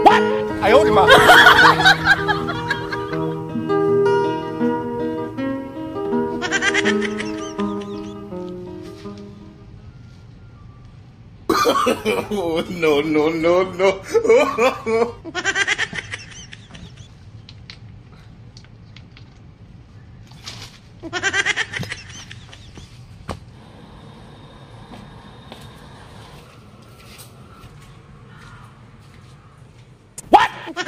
What? 哎呦我的妈！Oh, no, no, no, no. What? No.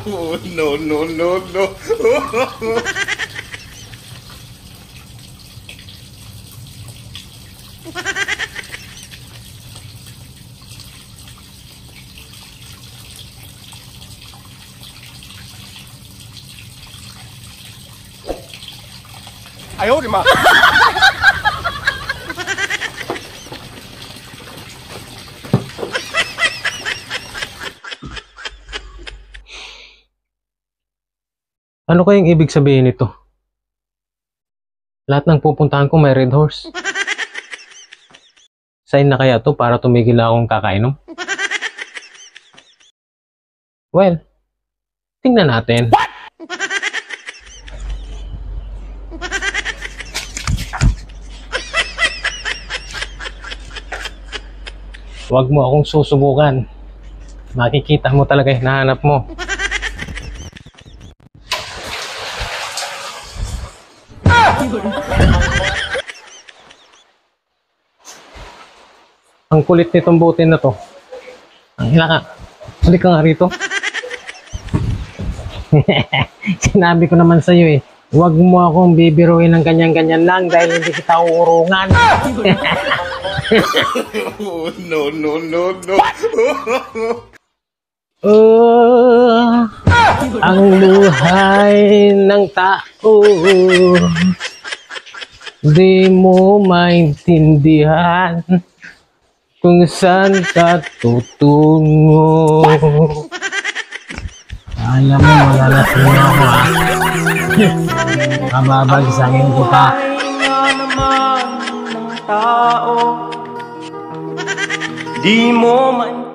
Oh, no, no, no, no. Ay, oh, di ma. Ano kayang ibig sabihin nito? Lahat ng pupuntahan ko may red horse. Sign na kaya to para tumigil na akong kakainom? Well, tingnan natin. What? Huwag mo akong susubukan. Makikita mo talaga yung hinahanap mo. Ang kulit nitong bote na to. Ang hila ka. Halik ka nga rito. Sinabi ko naman sa'yo eh. Huwag mo akong bibiruin ng ganyan-ganyan lang dahil hindi kita uurungan. Oh, no, no, no, no. Ang buhay ng tao, di mo maintindihan kung saan ka tutungo. Alam mo, malalasing ako ha. Kababagsangin ko pa. Di mo man